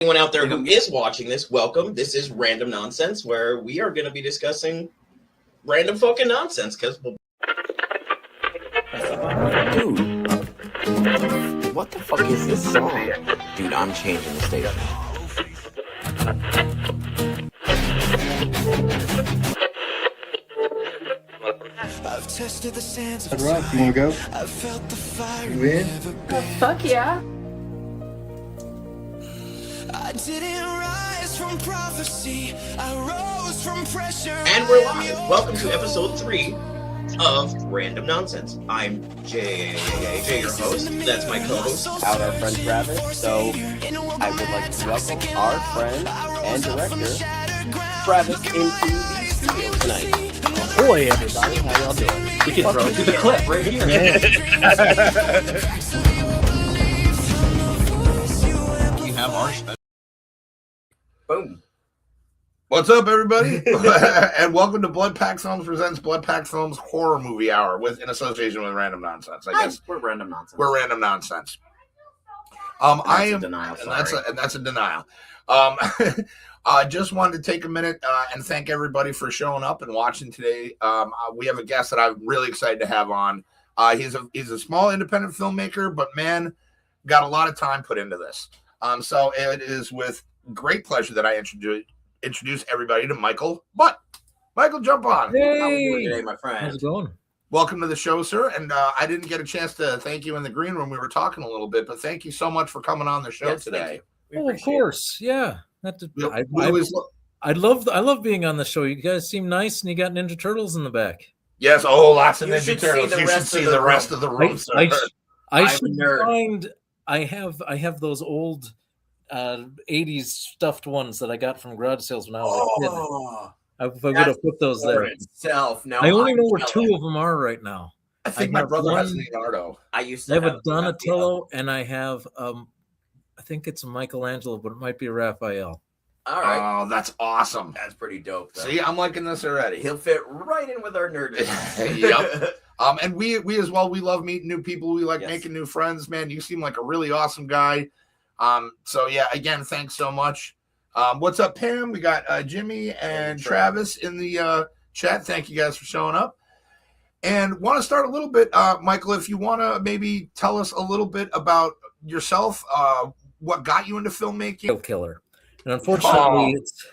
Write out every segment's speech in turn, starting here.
Anyone out there who is watching this, welcome. This is Random Nonsense, where we are going to be discussing random fucking nonsense. Because Dude, what the fuck is this song? Dude, I'm changing the station. I've tested the sands of All right, you want to go? I've felt the fire. You in? Oh, fuck yeah. I didn't rise from prophecy. I rose from pressure. And we're live. Welcome to episode 3 of Random Nonsense. I'm Jay, your host. That's my co-host. Out our friend Travis, so I would like to welcome our friend and director, Travis, into the studio tonight. Ahoy, everybody. How y'all doing? We can throw it to the clip right here. You have our special. Boom. What's up, everybody? And welcome to Blood Pact Films presents Blood Pact Films Horror Movie Hour in association with Random Nonsense. I guess We're random nonsense. we're Random Nonsense. That's a denial. I just wanted to take a minute and thank everybody for showing up and watching today. We have a guest that I'm really excited to have on. He's a small independent filmmaker, but man, got a lot of time put into this. So it is with great pleasure that I introduce everybody to Michael Butt. Michael, jump on. Hey, How are you doing today, my friend? how's it going? Welcome to the show, sir. And I didn't get a chance to thank you in the green room. We were talking a little bit, but thank you so much for coming on the show today. Oh, of course, yeah. I love being on the show. You guys seem nice, and you got Ninja Turtles in the back. Yes, lots of You Ninja should Turtles. see the You rest should see of the the rest of the room, sir. I I'm should a nerd. find. I have those old 80s stuffed ones that I got from garage sales when I was a kid. I would have put those there. Itself. Now, I only know where jealous. 2 of them are right now. I think I my have brother has one- Leonardo. I used I to have a Raphael. Donatello, and I have I think it's a Michelangelo, but it might be a Raphael. All right. Oh, that's awesome. That's pretty dope, though. See, I'm liking this already. He'll fit right in with our nerd. Yep. And we as well, we love meeting new people. We like Yes. making new friends, man. You seem like a really awesome guy. So yeah, again, thanks so much. What's up, Pam? We got Jimmy and Travis in the chat. Thank you guys for showing up. And want to start a little bit, Michael, if you want to maybe tell us a little bit about yourself, what got you into filmmaking? Killer. And unfortunately, it's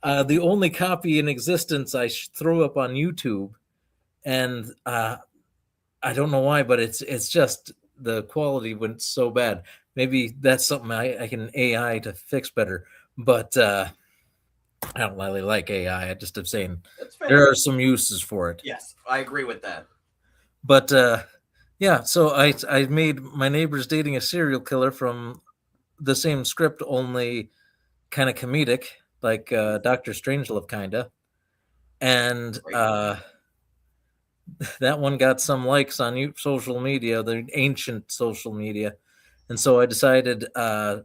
the only copy in existence I threw up on YouTube. And I don't know why, but it's just the quality went so bad. Maybe that's something I can AI to fix better. But I don't really like AI. I just am saying That's fair. there are some uses for it. Yes, I agree with that. But yeah, so I made My Neighbor's Dating a Serial Killer from the same script, only kind of comedic, like Dr. Strangelove kinda. And that one got some likes on social media, the ancient social media. And so I decided I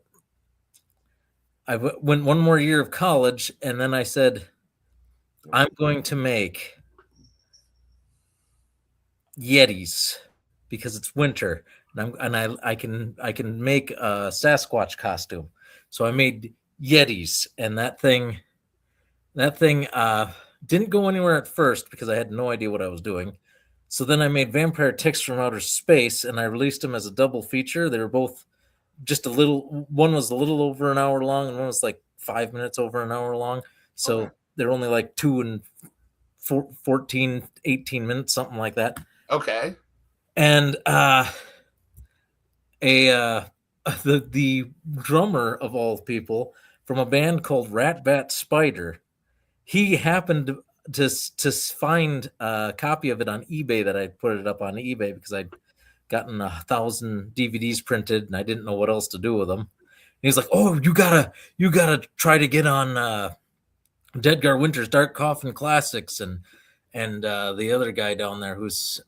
went one more year of college, and then I said, I'm going to make Yetis because it's winter, and I can make a Sasquatch costume. So I made Yetis, and that thing didn't go anywhere at first because I had no idea what I was doing. So then I made Vampire Ticks from Outer Space, and I released them as a double feature. They were both just a little. One was a little over an hour long, and one was like 5 minutes over an hour long. So Okay. they're only like 2 and 14, 18 minutes, something like that. Okay. And the drummer of all people from a band called Rat Bat Spider, he happened to find a copy of it on eBay that I put it up on eBay because I'd gotten 1,000 DVDs printed and I didn't know what else to do with them. And he's like, "Oh, you gotta try to get on Dedgar Winter's Dark Coffin Classics," and the other guy down there who's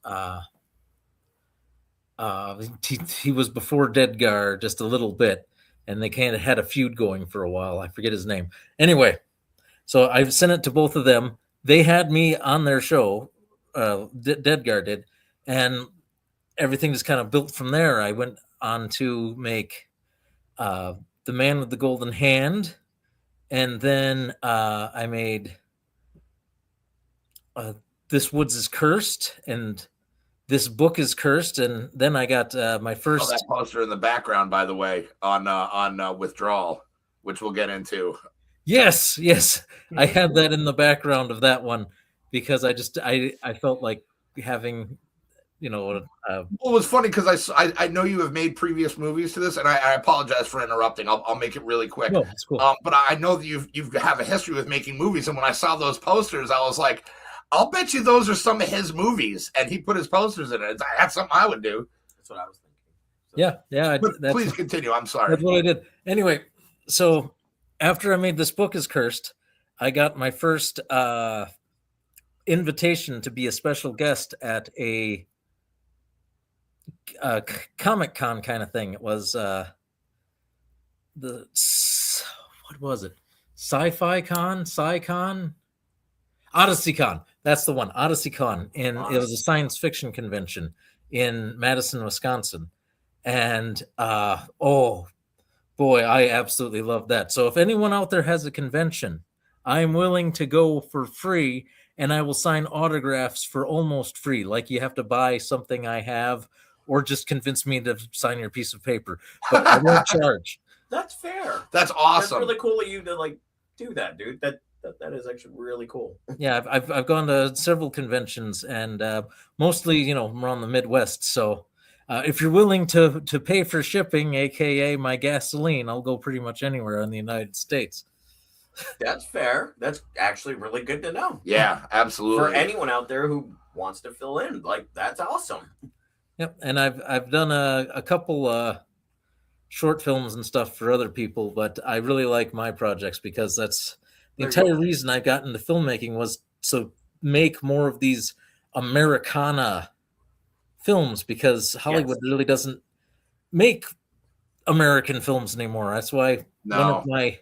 he was before Dedgar just a little bit, and they kind of had a feud going for a while. I forget his name. Anyway, so I sent it to both of them. They had me on their show, Dedgar did, and everything just kind of built from there. I went on to make The Man with the Golden Hand, and then I made This Woods is Cursed, and This Book is Cursed, and then I got my first. That poster in the background, by the way, on Withdrawal, which we'll get into. Yes, I had that in the background of that one because I felt like having, Well, it was funny because I know you have made previous movies to this, and I apologize for interrupting. I'll make it really quick. No, that's cool. But I know that you have a history with making movies, and when I saw those posters, I was like, I'll bet you those are some of his movies, and he put his posters in it. That's something I would do. That's what I was thinking. So. Yeah. Please continue. I'm sorry. That's what I did. Anyway, so after I made This Book is Cursed, I got my first invitation to be a special guest at a Comic Con kind of thing. It was what was it? Sci-Fi Con, Sci-Con, Odyssey Con. That's the one, Odyssey Con. And it was a science fiction convention in Madison, Wisconsin. And oh boy, I absolutely love that. So if anyone out there has a convention, I'm willing to go for free, and I will sign autographs for almost free. Like you have to buy something I have, or just convince me to sign your piece of paper. But I won't charge. That's fair. That's awesome. That's really cool of you to like do that, dude. That is actually really cool. Yeah, I've gone to several conventions, and mostly, around the Midwest. So if you're willing to pay for shipping, aka my gasoline, I'll go pretty much anywhere in the United States. That's fair. That's actually really good to know. Yeah, absolutely. For anyone out there who wants to fill in, like that's awesome. Yep, and I've done a couple short films and stuff for other people, but I really like my projects because that's the entire reason I got into filmmaking was to make more of these Americana films, because Hollywood really doesn't make American films anymore. That's why one of my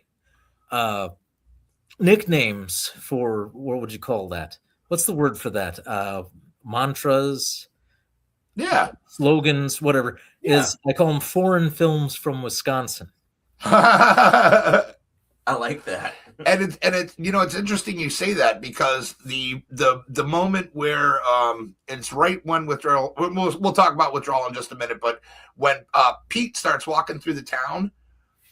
nicknames for, what would you call that? What's the word for that? Mantras, slogans, whatever, is I call them foreign films from Wisconsin. I like that. And it's it's interesting you say that, because the moment where it's right when Withdrawal, we'll talk about Withdrawal in just a minute, but when Pete starts walking through the town,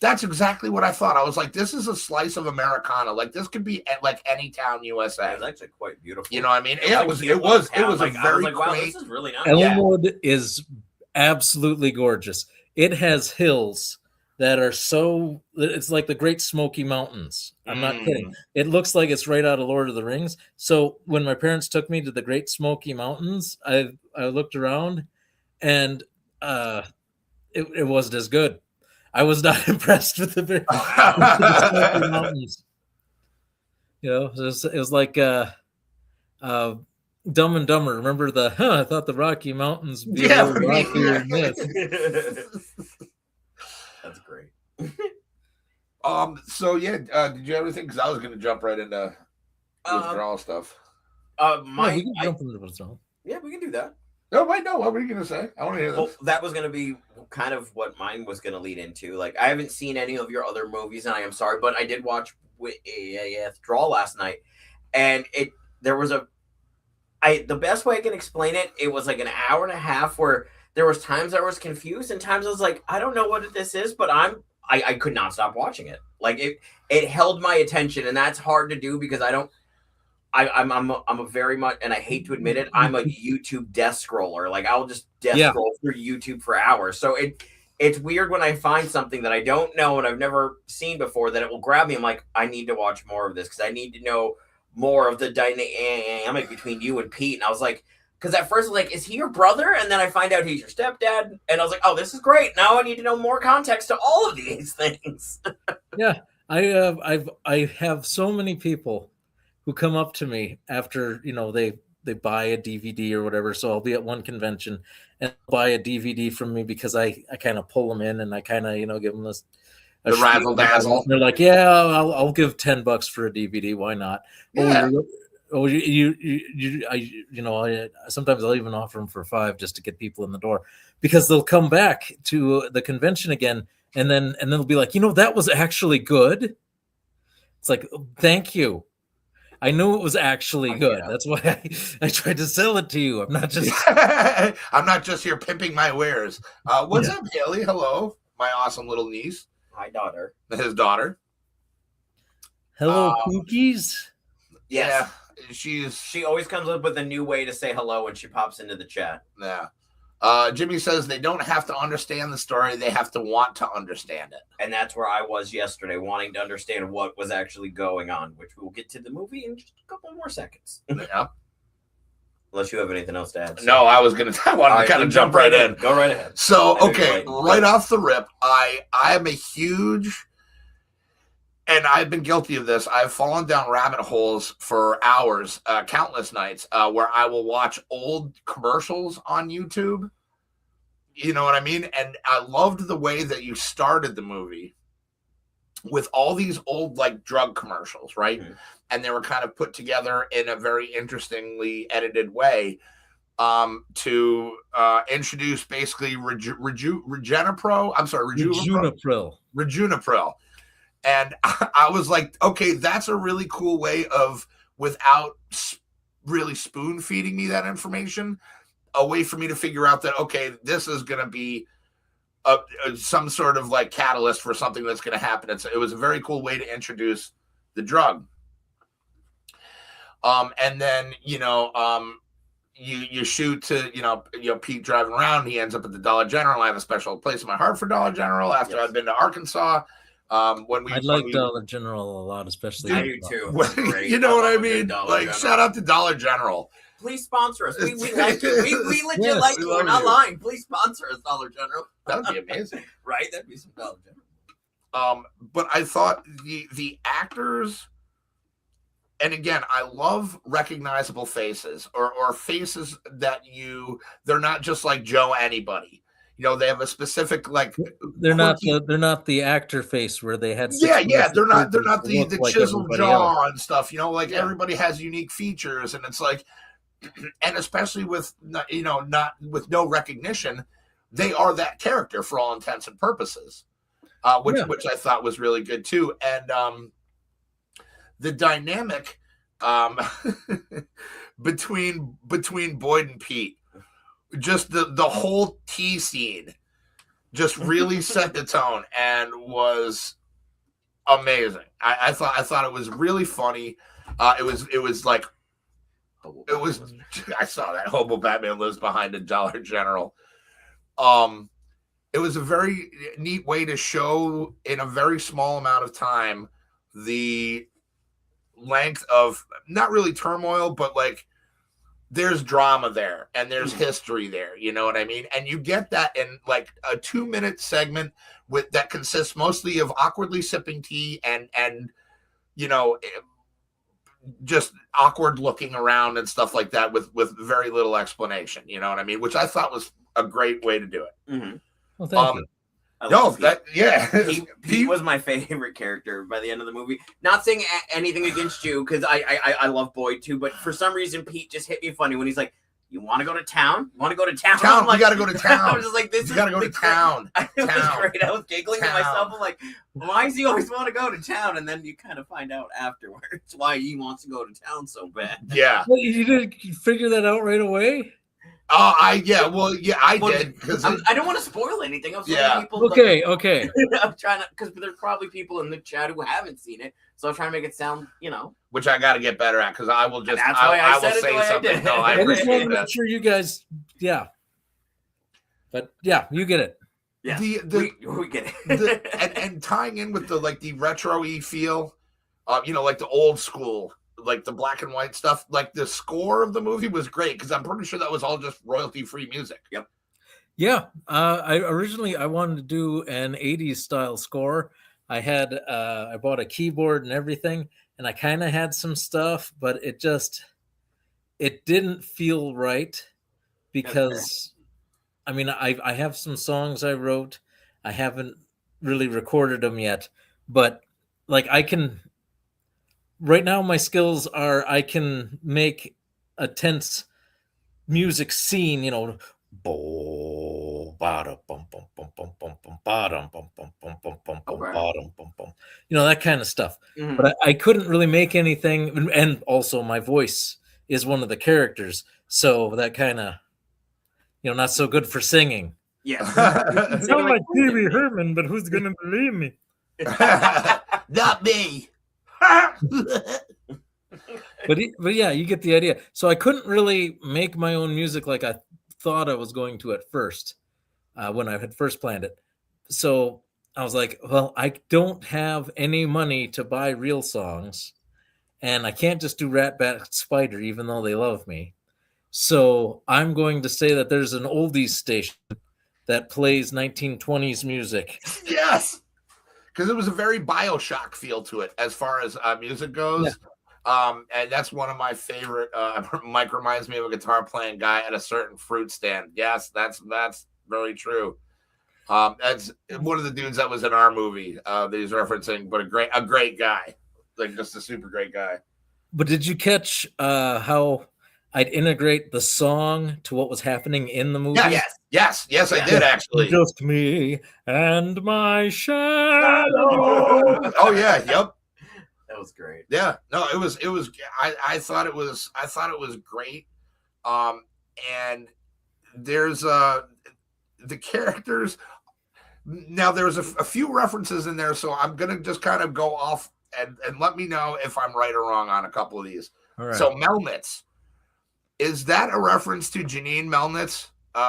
that's exactly what I thought. I was like, this is a slice of Americana. Like this could be at like any town USA. It's actually quite beautiful. You know what I mean? Yeah, it was a very wow, this is really nice. Elmwood is absolutely gorgeous. It has hills that are it's like the Great Smoky Mountains. I'm not kidding. It looks like it's right out of Lord of the Rings. So when my parents took me to the Great Smoky Mountains, I looked around, and it wasn't as good. I was not impressed with the Smoky Mountains. It was like Dumb and Dumber. Remember I thought the Rocky Mountains would be a little rockier than this. That's great. So yeah, did you have anything? Because I was going to jump right into Withdrawal stuff. We can jump into Withdrawal. Yeah, we can do that. No, wait, no. What were you going to say? I want to hear this. Well, that was going to be kind of what mine was going to lead into. Like, I haven't seen any of your other movies, and I am sorry, but I did watch Withdrawal last night, and there was the best way I can explain it, it was like an hour and a half where there was times I was confused, and times I was like, I don't know what this is, but I could not stop watching it. Like it held my attention, and that's hard to do because I'm a very much, and I hate to admit it, I'm a YouTube death scroller. Like I'll just scroll through YouTube for hours. So it's weird when I find something that I don't know and I've never seen before that it will grab me. I'm like, I need to watch more of this because I need to know more of the dynamic between you and Pete. And I was like, because at first I was like, is he your brother? And then I find out he's your stepdad. And I was like, oh, this is great. Now I need to know more context to all of these things. Yeah, I have so many people who come up to me after they buy a DVD or whatever. So I'll be at one convention and buy a DVD from me because I kind of pull them in and I kind of give them this. The razzle dazzle. They're like, yeah, I'll give $10 for a DVD. Why not? Yeah. Sometimes I'll even offer them for $5 just to get people in the door because they'll come back to the convention again and then they'll be like, that was actually good. It's like, thank you. I knew it was actually good. Yeah. That's why I tried to sell it to you. I'm not just I'm not just here pimping my wares. What's up, Haley? Hello, my awesome little niece. My daughter. His daughter. hello cookies. Yes. Yeah, She always comes up with a new way to say hello when she pops into the chat. yeah. Jimmy says they don't have to understand the story; they have to want to understand it. And that's where I was yesterday, wanting to understand what was actually going on, which we'll get to the movie in just a couple more seconds. Yeah. Unless you have anything else to add. No, I wanted to kind of jump right in. Go right ahead. So, okay, right off the rip, I am a huge, and I've been guilty of this. I've fallen down rabbit holes for hours, countless nights, where I will watch old commercials on YouTube. You know what I mean? And I loved the way that you started the movie with all these old like drug commercials, right? Mm-hmm. And they were kind of put together in a very interestingly edited way to introduce basically Regenipro. I'm sorry, Rejunapril. And I was like, okay, that's a really cool way of, without really spoon feeding me that information, a way for me to figure out that, okay, this is going to be some sort of like catalyst for something that's going to happen. It was a very cool way to introduce the drug. And then, you shoot to, Pete driving around. He ends up at the Dollar General. I have a special place in my heart for Dollar General after I've been to Arkansas. I like Dollar General a lot, especially. I do too. You know what I mean? Like, shout out to Dollar General. Please sponsor us. We like you. We legit like you. We're not lying. Please sponsor us, Dollar General. That would be amazing. Right? That'd be some Dollar General. But I thought the actors, and again, I love recognizable faces or faces that they're not just like Joe anybody. They have a specific like. They're not the actor face where they had. They're not the like chiseled jaw and stuff. Everybody has unique features, and it's like, and especially with not with no recognition, they are that character for all intents and purposes, which I thought was really good too. And the dynamic between Boyd and Pete, just the whole tea scene just really set the tone and was amazing. I thought it was really funny. It was like, I saw that Hobo Batman lives behind a Dollar General. It was a very neat way to show in a very small amount of time the length of not really turmoil, but like there's drama there and there's history there. You know what I mean? And you get that in like a 2-minute segment that consists mostly of awkwardly sipping tea and just awkward looking around and stuff like that with very little explanation. You know what I mean? Which I thought was a great way to do it. Mm-hmm. Well, thank you. Pete was my favorite character by the end of the movie. Not saying anything against you, because I love Boyd too, but for some reason Pete just hit me funny when he's like, "You want to go to town? You want to go to town? Town, like, you got to go to town." I was just like, "This you got to go to town." It was great. I was giggling to myself. Town. I'm like, "Why does he always want to go to town?" And then you kind of find out afterwards why he wants to go to town so bad. Yeah. Well, you didn't figure that out right away? I did, because I don't want to spoil anything. I'm people. Okay. I'm trying to, because there's probably people in the chat who haven't seen it, so I'm trying to make it sound, which I got to get better at, because I will just that's why I will said it say the way I something. did. No, I I just want appreciate to that. make sure you guys, but you get it. Yeah, we get it. and tying in with the retro-y feel, like the old school, like the black and white stuff, like the score of the movie was great, because I'm pretty sure that was all just royalty-free music. Yep. Yeah, I wanted to do an 80s style score. I bought a keyboard and everything, and I kind of had some stuff, but it didn't feel right, because I have some songs I wrote. I haven't really recorded them yet, but like right now my skills are I can make a tense music scene, bo bada bum bum bum bum bum bum bada bum bum bum bum bum bum Okay. bada bum bum. That kind of stuff. Mhm. But I couldn't really make anything, and also my voice is one of the characters, so that kind of not so good for singing. Yeah. I sound like Pee Wee Herman, but who's gonna believe me? Not me. But yeah, you get the idea. So I couldn't really make my own music like I thought I was going to at first, when I had first planned it. So I was like, well, I don't have any money to buy real songs, and I can't just do Rat Bat Spider, even though they love me. So I'm going to say that there's an oldies station that plays 1920s music. Yes, because it was a very Bioshock feel to it as far as music goes. Yeah. And that's one of my favorite. Mike reminds me of a guitar playing guy at a certain fruit stand. Yes, that's very true. That's one of the dudes that was in our movie that he's referencing, but a great guy, like just a super great guy. But did you catch how I'd integrate the song to what was happening in the movie? Yes, I did actually. Just me and my shadow. Oh yeah, yep. That was great. Yeah, no, it was. I thought it was great. And there's the characters. Now there's a few references in there, so I'm gonna just kind of go off and let me know if I'm right or wrong on a couple of these. All right. So Melnitz, is that a reference to Janine Melnitz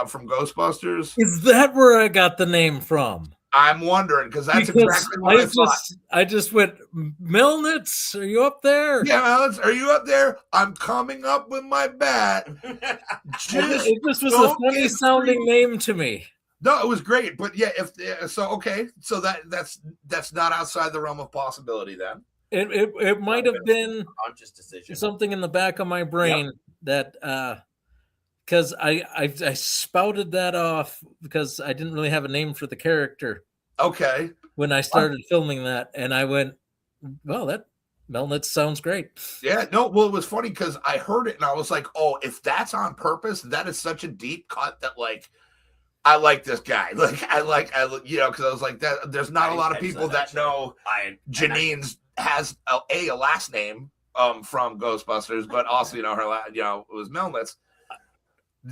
from Ghostbusters? Is that where I got the name from? I'm wondering because exactly what I thought. I just went, Melnitz, are you up there? Yeah, Melnitz, are you up there? I'm coming up with my bat. It just was a funny sounding name to me. No, it was great, but yeah, so that's not outside the realm of possibility then. It might have been Conscious decision. something in the back of my brain that because I spouted that off because I didn't really have a name for the character. Okay. When I started filming that, and I went, well, that Melnitz sounds great. Yeah, no, well, it was funny because I heard it and I was like, oh, if that's on purpose, that is such a deep cut that like I like this guy. Like I because I was like that. There's not a lot of people that know Janine's has a last name from Ghostbusters, but also her it was Melnitz.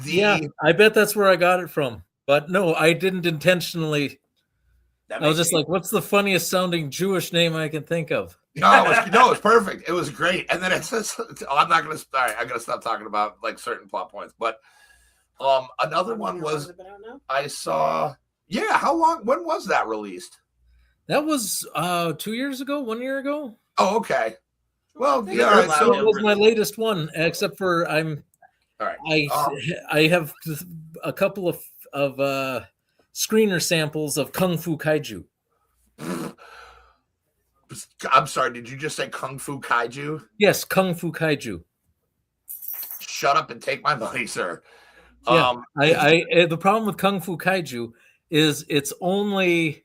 Yeah, I bet that's where I got it from. But no, I didn't intentionally. I was just like, what's the funniest sounding Jewish name I can think of? No, it's perfect. It was great. And then it says, I'm going to stop talking about like certain plot points. But another one was I saw, when was that released? That was 2 years ago, 1 year ago. Oh, okay. Well, yeah, all right, so it was my latest one, except for all right. I have a couple of screener samples of Kung Fu Kaiju. I'm sorry, did you just say Kung Fu Kaiju? Yes, Kung Fu Kaiju. Shut up and take my money, sir. Yeah, the problem with Kung Fu Kaiju is it's only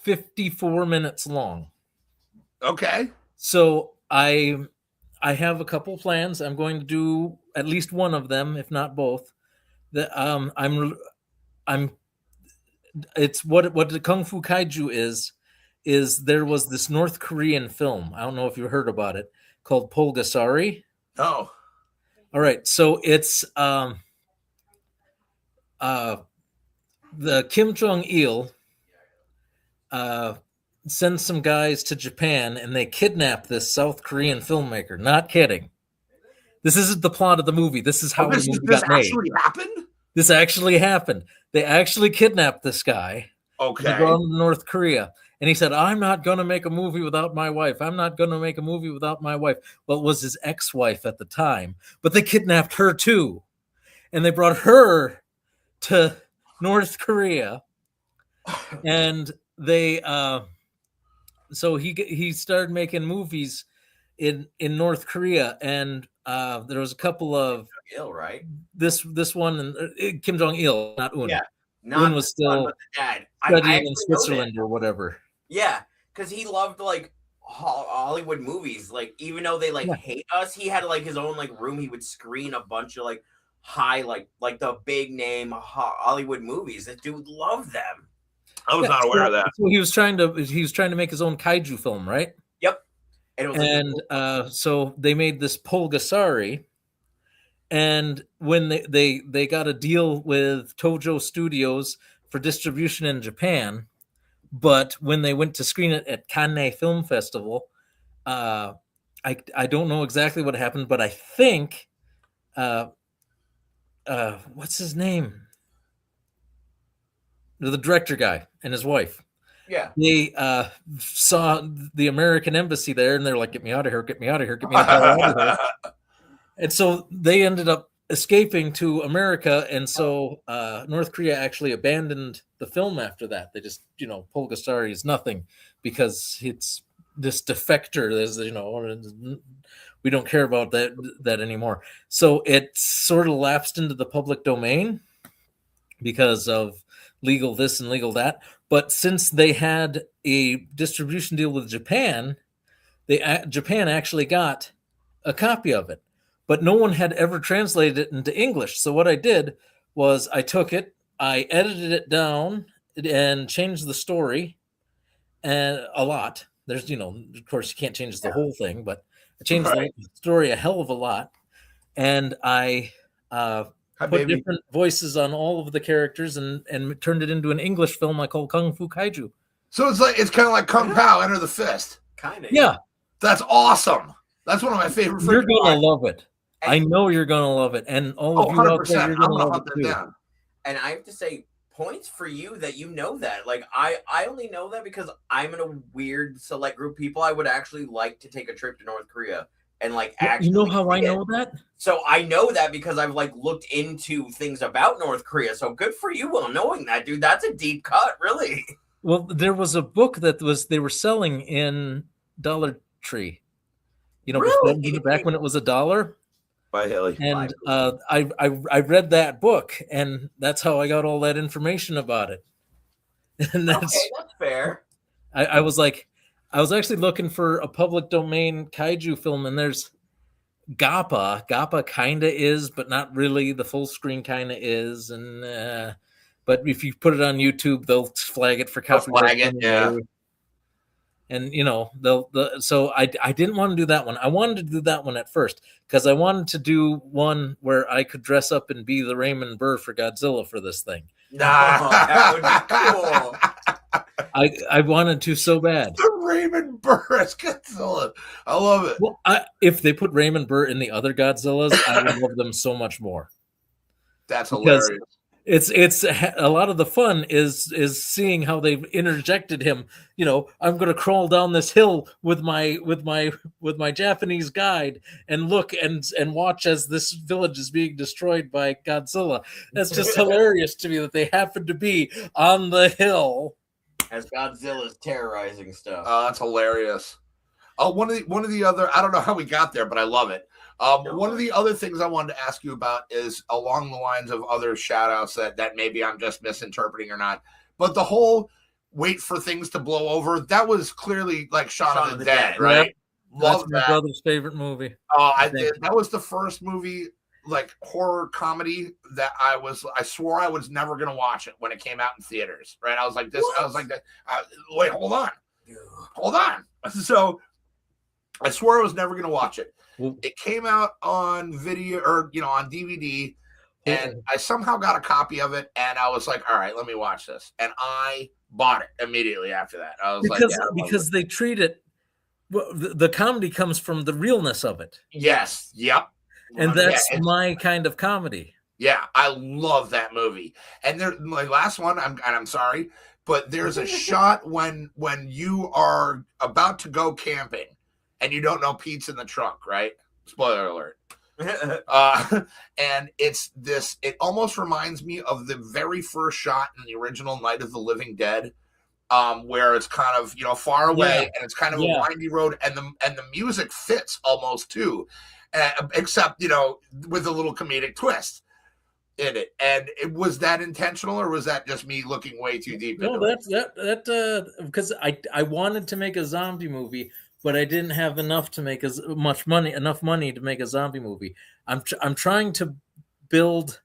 54 minutes long. Okay. So I have a couple plans. I'm going to do at least one of them, if not both. It's what the Kung Fu Kaiju is there was this North Korean film. I don't know if you heard about it, called Pulgasari. Oh. All right. So it's the Kim Jong-il sends some guys to Japan and they kidnap this South Korean filmmaker. Not kidding. This isn't the plot of the movie. This is how the movie got made. This actually happened? This actually happened. They actually kidnapped this guy. Okay. They brought him to North Korea. And he said, I'm not going to make a movie without my wife. I'm not going to make a movie without my wife. Well, it was his ex-wife at the time. But they kidnapped her too. And they brought her to North Korea. And they so he started making movies in North Korea, and there was a couple of right. This one and Kim Jong-il, not Un. Yeah, Un was still dad studying in Switzerland or whatever. Yeah, because he loved like Hollywood movies. Like even though they hate us, he had like his own like room. He would screen a bunch of like high, like the big name Hollywood movies. This dude loved them. I was not aware of that. So he was trying to make his own kaiju film, right? Yep. And, it was So they made this Pulgasari, and when they got a deal with Tojo Studios for distribution in Japan, but when they went to screen it at Cannes Film Festival, I don't know exactly what happened, but I think what's his name? The director guy and his wife. yeah. They saw the American embassy there, and they're like, "Get me out of here! Get me out of here! Get me the hell out of here!" And so they ended up escaping to America, and so North Korea actually abandoned the film after that. They just, Pulgasari is nothing because it's this defector. There's, we don't care about that anymore. So it sort of lapsed into the public domain because of legal this and legal that. But since they had a distribution deal with Japan, Japan actually got a copy of it, but no one had ever translated it into English. So what I did was I took it, I edited it down and changed the story and a lot. There's, of course you can't change the whole thing, but I changed the story a hell of a lot. And I put different voices on all of the characters and turned it into an English film I call Kung Fu Kaiju. So it's kind of like Kung Pao, Enter the Fist. Kind of. Yeah. That's awesome. That's one of my favorite. You're going to love it. I know you're going to love it. And all of you out there, you're going to love it too. And I have to say, points for you that you know that. Like, I only know that because I'm in a weird select group of people. I would actually like to take a trip to North Korea and actually. You know how I know that? So I know that because I've looked into things about North Korea. So good for you, Will, knowing that, dude. That's a deep cut, really. Well, there was a book they were selling in Dollar Tree. Really? Back when it was $1. By Haley. And I read that book, and that's how I got all that information about it. And that's fair. I was actually looking for a public domain kaiju film, and there's Gappa. Gappa kind of is, but not really. The full screen kind of is, and but if you put it on YouTube, they'll flag it for copyright. Yeah. And so I didn't want to do that one. I wanted to do that one at first because I wanted to do one where I could dress up and be the Raymond Burr for Godzilla for this thing. That would be cool. I wanted to so bad. The Raymond Burr as Godzilla. I love it. Well, if they put Raymond Burr in the other Godzillas, I would love them so much more. That's hilarious. It's a lot of the fun is seeing how they've interjected him. I'm going to crawl down this hill with my Japanese guide and look and watch as this village is being destroyed by Godzilla. That's just hilarious to me that they happen to be on the hill as Godzilla's terrorizing stuff. Oh, that's hilarious. Oh, one of the other, I don't know how we got there, but I love it. One of the other things I wanted to ask you about is along the lines of other shout outs that maybe I'm just misinterpreting or not, but the whole wait for things to blow over, that was clearly like Shaun of the Dead, right? Yep. Love That's that. my brother's favorite movie. Oh, I did. That was the first movie, horror comedy that I swore I was never going to watch it when it came out in theaters, right? I was like this. What? I was like, wait, hold on. So I swore I was never going to watch it. It came out on video or, on DVD, and I somehow got a copy of it, and I was like, all right, let me watch this. And I bought it immediately after that. I was because they treat it, the comedy comes from the realness of it. Yes. Yep. And that's my kind of comedy. Yeah, I love that movie. And my last one, I'm sorry, but there's a shot when you are about to go camping, and you don't know Pete's in the trunk, right? Spoiler alert. And it almost reminds me of the very first shot in the original Night of the Living Dead, where it's kind of, far away, and it's kind of a windy road, and the music fits almost too, except, with a little comedic twist in it. And was that intentional, or was that just me looking way too deep? No, because I wanted to make a zombie movie, but I didn't have enough money to make a zombie movie. I'm trying to build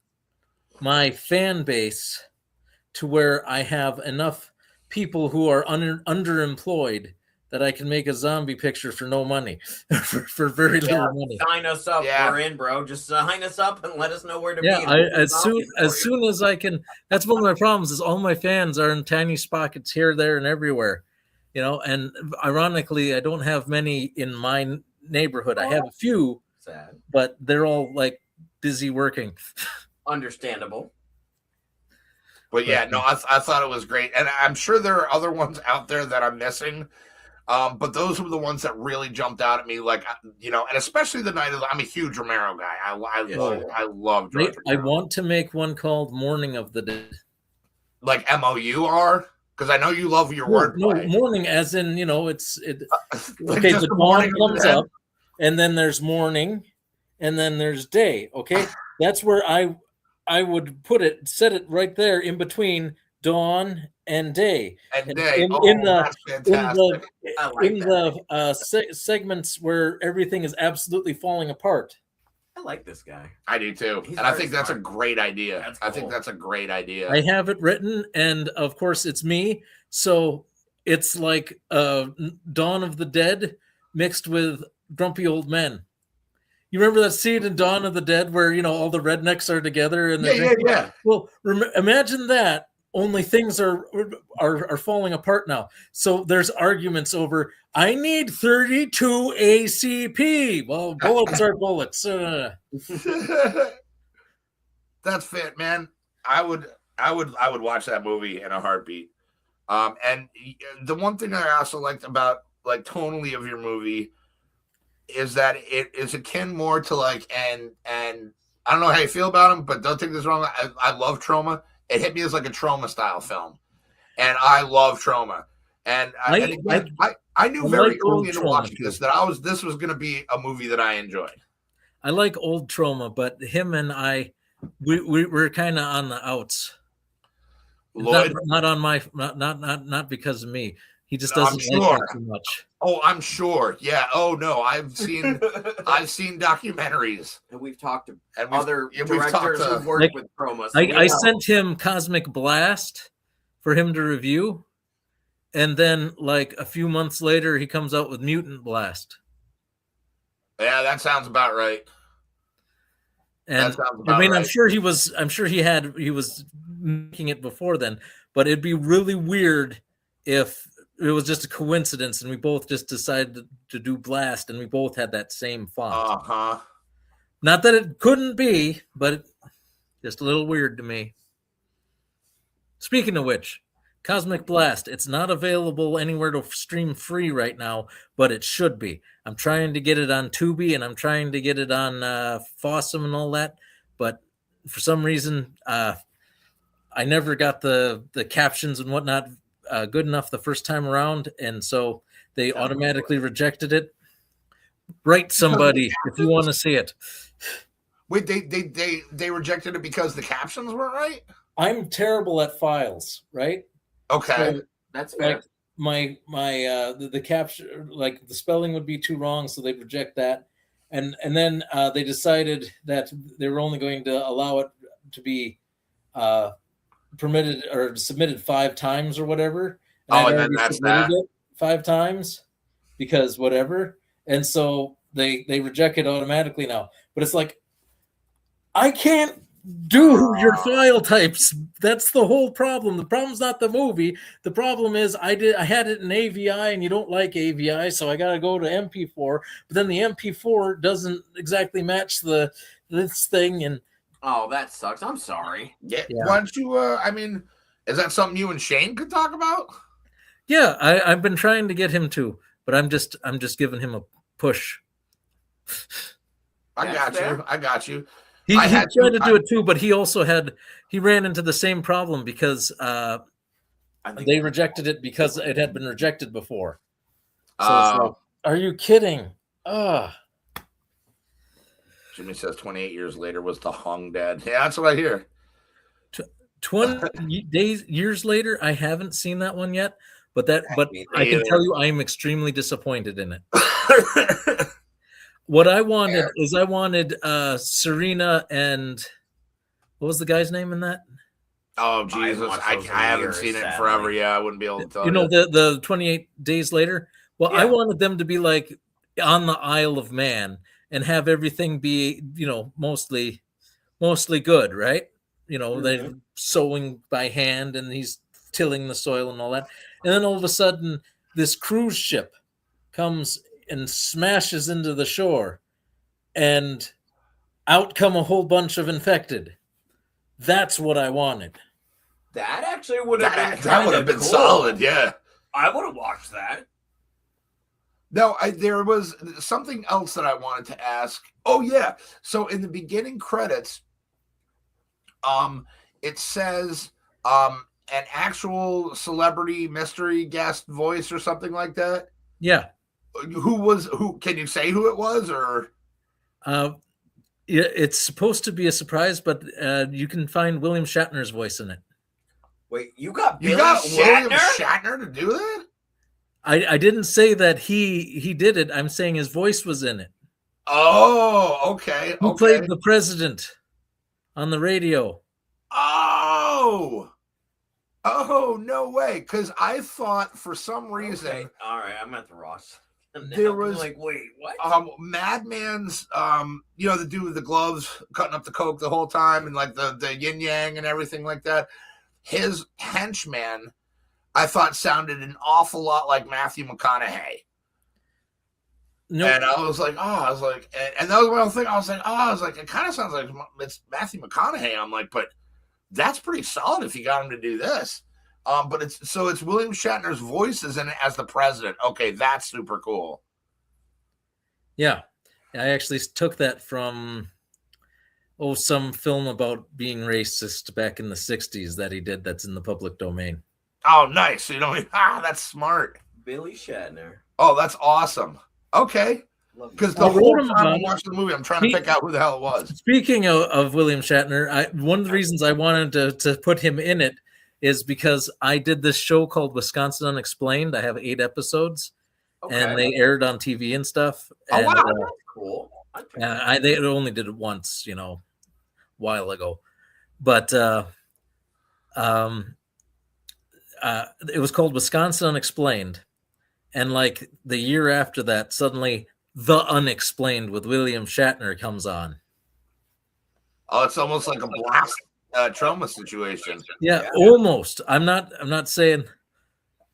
my fan base to where I have enough people who are underemployed that I can make a zombie picture for no money, for very little money. Sign us up. Yeah. We're in, bro. Just sign us up and let us know where to Yeah, be. and we'll do as zombies for you. soon as I can. That's one of my problems. Is all my fans are in tiny spots here, there, and everywhere. And ironically, I don't have many in my neighborhood. I have a few, Sad. but they're all like busy working. Understandable. But yeah, no, I thought it was great, and I'm sure there are other ones out there that I'm missing. But those were the ones that really jumped out at me, like and especially the night of. I'm a huge Romero guy. I love George I Romero. want to make one called Morning of the Dead. Like MOUR, because I know you love your No, wordplay. morning as in it's Like okay. just The the dawn morning of the comes dead? up, and then there's morning, and then there's day. Okay, that's where I would put it, set it right there in between dawn and day. And And day. That's fantastic. I like in that. the segments where everything is absolutely falling apart. I like this guy. I do too, He's and I very think that's a smart. great idea. That's I think cool. that's a great idea. I have it written, and of course it's me. So it's like Dawn of the Dead mixed with Grumpy Old Men. You remember that scene in Dawn of the Dead where all the rednecks are together and they're drinking? Yeah. Well, imagine that. Only things are falling apart now. So there's arguments over. I need 32 ACP. Well, bullets are bullets. That's fit, man. I would watch that movie in a heartbeat. And the one thing I also liked about like tonally of your movie is that it is akin more to like and I don't know how you feel about him, but don't take this wrong. I love Trauma. It hit me as like a Trauma style film, and I love Trauma. And I knew I very like old early into Trauma, watching too. this that this was going to be a movie that I enjoyed. I like old Trauma, but him and I, we're kind of on the outs. Lloyd, Not because of me. He just No, I'm doesn't like sure. it too much. oh, I'm sure. Yeah. Oh no, I've seen documentaries, And we've talked to and other we've directors talked to- who've worked Like, with Chroma. So I sent him Cosmic Blast for him to review, and then like a few months later, he comes out with Mutant Blast. Yeah, that sounds about right. And That sounds about I mean, right. I'm sure he was making it before then, but it'd be really weird if it was just a coincidence and we both just decided to do Blast and we both had that same font. Not that it couldn't be, but just a little weird to me. Speaking of which, Cosmic Blast, it's not available anywhere to stream free right now, but it should be. I'm trying to get it on Tubi and I'm trying to get it on Fossum and all that, but for some reason, I never got the captions and whatnot good enough the first time around, and so they automatically rejected it. Write somebody if you want to see it. Wait, they rejected it because the captions weren't right? I'm terrible at files, right? Okay. So, that's fair. like the capture, like the spelling would be too wrong, so they'd reject that, and then they decided that they were only going to allow it to be permitted or submitted 5 times or whatever. And I'd then already that's submitted that. it 5 times because whatever, and so they reject it automatically now. But it's like I can't do your file types. That's the whole problem. The problem's not the movie. The problem is I had it in AVI and you don't like AVI, so I got to go to MP4. But then the MP4 doesn't exactly match this thing, and Oh, that sucks. I'm sorry. Yeah. Yeah. Why don't you? I mean, is that something you and Shane could talk about? yeah, I've been trying to get him to, but I'm just giving him a push. I got you. He I had tried to- to do it too, but he ran into the same problem because I think they rejected it because it had been rejected before. So it's like, are you kidding? Jimmy says 28 years later was the Hung Dead. Yeah, that's what I hear. 20 years later, I haven't seen that one yet, but Me I can neither. tell you I am extremely disappointed in it. What I wanted is Serena and What was the guy's name in that? Oh I haven't Jesus, watched I those in haven't years, seen it in sadly. forever. Yeah, I wouldn't be able to tell You know, the 28 Days Later. Well, I Yeah. wanted them to be like on the Isle of Man and have everything be, mostly good, right? They're sowing by hand and he's tilling the soil and all that. And then all of a sudden, this cruise ship comes and smashes into the shore, and out come a whole bunch of infected. That's what I wanted. That actually would have been that would have been solid. Yeah. I would have watched that. No, there was something else that I wanted to ask. Oh yeah, so in the beginning credits, it says an actual celebrity mystery guest voice or something like that. Yeah. Who? Can you say who it was, or? It's supposed to be a surprise, but you can find William Shatner's voice in it. Wait, you got William Shatner to do that? I didn't say that he did it. I'm saying his voice was in it. Oh, okay. Who played the president on the radio? Oh, no way. Because I thought for some reason. Okay. All right, I'm at the Ross. There was like, wait, what? Madman's, the dude with the gloves cutting up the coke the whole time, and like the yin yang and everything like that. His henchman, I thought, sounded an awful lot like Matthew McConaughey. Nope. And I was like, and that was my whole thing. I was like, it kind of sounds like it's Matthew McConaughey. I'm like, but that's pretty solid if you got him to do this. But it's William Shatner's voice is in it as the president. Okay, that's super cool. Yeah, I actually took that from some film about being racist back in the 60s that he did. That's in the public domain. Oh, nice. So that's smart. Billy Shatner. Oh, that's awesome. Okay. Because the whole time I'm watching the movie, I'm trying to pick out who the hell it was. Speaking of William Shatner, one of the reasons I wanted to put him in it is because I did this show called Wisconsin Unexplained. I have 8 episodes, and they aired on TV and stuff. Oh, and, wow. That's cool. They only did it once, a while ago. But it was called Wisconsin Unexplained. And like the year after that, suddenly The Unexplained with William Shatner comes on. Oh, it's almost like a blast trauma situation. Yeah, almost. I'm not saying,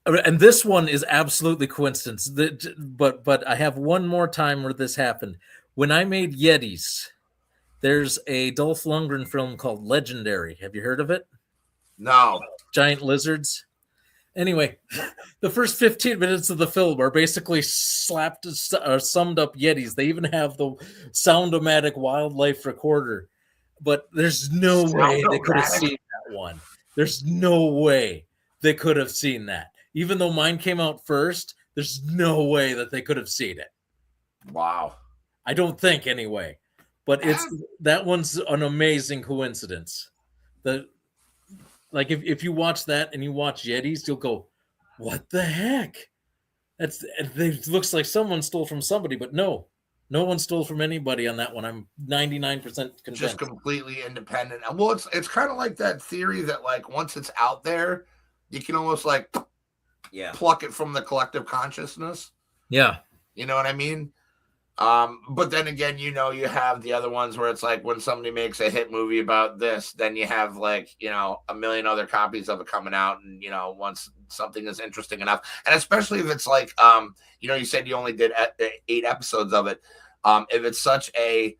and this one is absolutely coincidence. But I have one more time where this happened. When I made Yetis, there's a Dolph Lundgren film called Legendary. Have you heard of it? No. Giant lizards. Anyway, the first 15 minutes of the film are basically summed up Yetis. They even have the Sound-O-Matic wildlife recorder. But there's no way they could have seen that one. There's no way they could have seen that. Even though mine came out first, there's no way that they could have seen it. Wow. I don't think anyway. But that one's an amazing coincidence. If you watch that and you watch Yetis, you'll go, what the heck? It looks like someone stole from somebody, but no one stole from anybody on that one. I'm 99% convinced. Just completely independent. Well, it's kind of like that theory that like once it's out there, you can almost like pluck it from the collective consciousness. Yeah. You know what I mean? But then again, you have the other ones where it's like when somebody makes a hit movie about this, then you have like, a million other copies of it coming out. And, once something is interesting enough, and especially if it's like, you said you only did 8 episodes of it. If it's such a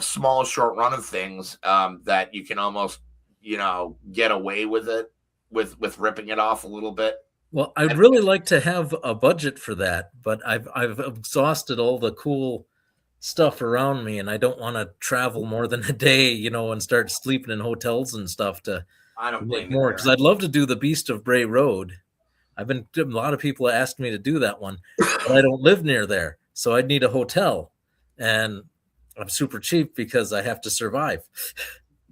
small, short run of things that you can almost, get away with it, with ripping it off a little bit. Well, I'd really like to have a budget for that, but I've exhausted all the cool stuff around me, and I don't want to travel more than a day, and start sleeping in hotels and stuff to make more. Because I'd love to do the Beast of Bray Road. A lot of people asked me to do that one, but I don't live near there, so I'd need a hotel, and I'm super cheap because I have to survive.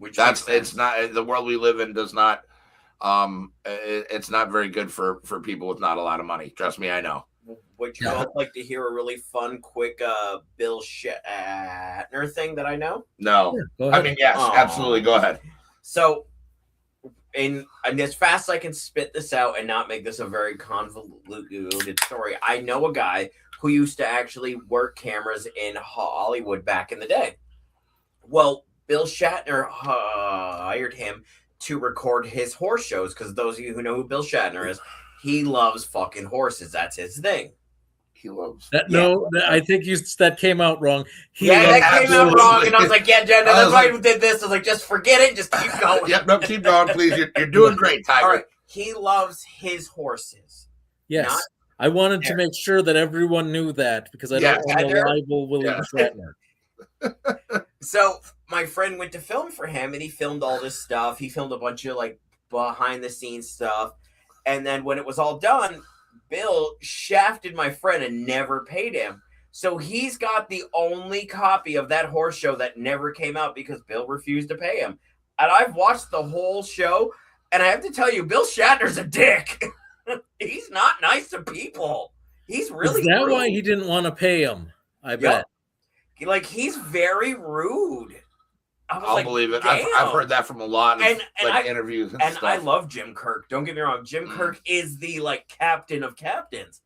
It's not the world we live in does not. It's not very good for people with not a lot of money. Trust me, I know. would you Yeah. both like to hear a really fun, quick Bill Shatner thing that I know? No. Go ahead. I mean, yes, Aw. absolutely. Go ahead. So, and as fast as I can spit this out and not make this a very convoluted story, I know a guy who used to actually work cameras in Hollywood back in the day. Well, Bill Shatner hired him to record his horse shows because those of you who know who Bill Shatner is, he loves fucking horses. That's his thing. He loves. No, I think that came out wrong. Yeah, that came out absolutely. wrong, and I was like, "Yeah, Jen, I that's was why like- we did this." I was like, "Just forget it, just keep going." Yep, no, keep going, please. You're doing great, Tiger. All right, he loves his horses. Yes. Not- I wanted to There. make sure that everyone knew that because I Yeah, don't want to Heather? libel William Shatner. So my friend went to film for him, and he filmed all this stuff. He filmed a bunch of like behind the scenes stuff, and then when it was all done, Bill shafted my friend and never paid him. So he's got the only copy of that horse show that never came out because Bill refused to pay him. And I've watched the whole show, and I have to tell you, Bill Shatner's a dick. He's not nice to people. He's really Is that rude. why he didn't want to pay him? I bet. Like, he's very rude. I was I'll like, believe it. damn. I've heard that from a lot of And interviews and And stuff. I love Jim Kirk. Don't get me wrong. Jim Kirk is the like captain of captains.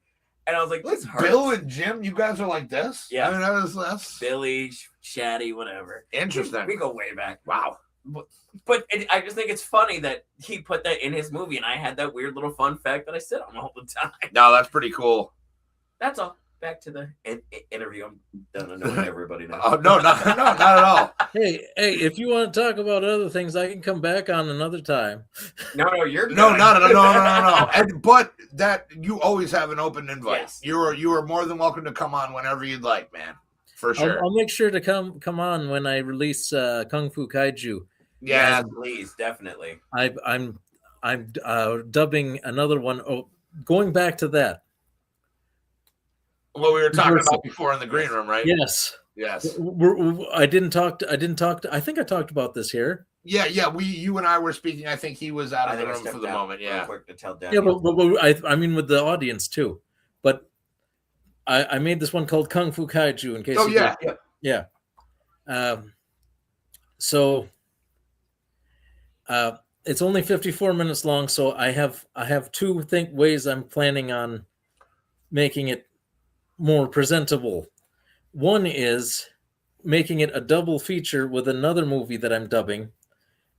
And I was like, this hurts. Bill and Jim, you guys are like this? Yeah. I mean, that's Billy, Shaddy, whatever. interesting. We go way back. Wow. But I just think it's funny that he put that in his movie, and I had that weird little fun fact that I sit on all the time. No, that's pretty cool. That's all. Back to the interview. I'm done annoying everybody now. Oh no, not at all. Hey, if you want to talk about other things, I can come back on another time. No, you're No, good. no. But that you always have an open invite. Yes. You are more than welcome to come on whenever you'd like, man. For sure. I'll make sure to come on when I release Kung Fu Kaiju. Yeah. Yes, please, definitely. I'm dubbing another one. Oh, going back to that. What we were talking Universal. about before in the green room, right? Yes. Yes. I think I talked about this here. Yeah. You and I were speaking. I think he was out of the room for the moment. Real Yeah. quick to tell Yeah, Daniel. but I mean with the audience too. But I made this one called Kung Fu Kaiju in case. Oh you yeah. didn't- yeah. So it's only 54 minutes long. So I have two ways I'm planning on making it more presentable. One is making it a double feature with another movie that I'm dubbing.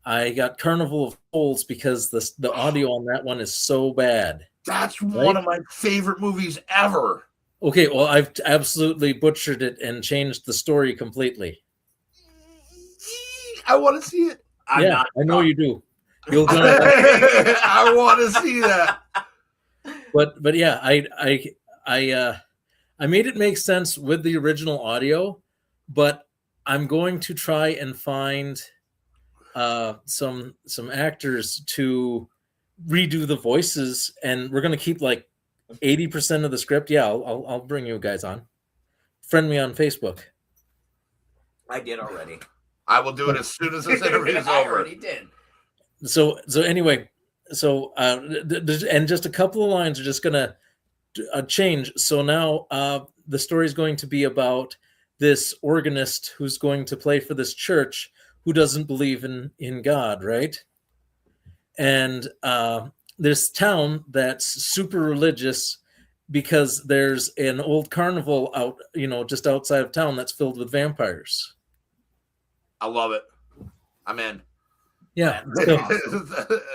I got Carnival of Souls because the audio on that one is so bad. That's one of my favorite movies ever. Okay, well, I've absolutely butchered it and changed the story completely. I want to see it. I'm yeah, not I know you do. You'll go. I want to see that. But yeah, I made it make sense with the original audio, but I'm going to try and find some actors to redo the voices, and we're going to keep like 80% of the script. Yeah, I'll bring you guys on. Friend me on Facebook. I did already. I will do it as soon as this interview is I over. already did. So anyway, and just a couple of lines are just gonna change. So now the story is going to be about this organist who's going to play for this church who doesn't believe in God, right? And this town that's super religious because there's an old carnival out, just outside of town that's filled with vampires. I love it. I'm in. Yeah. So,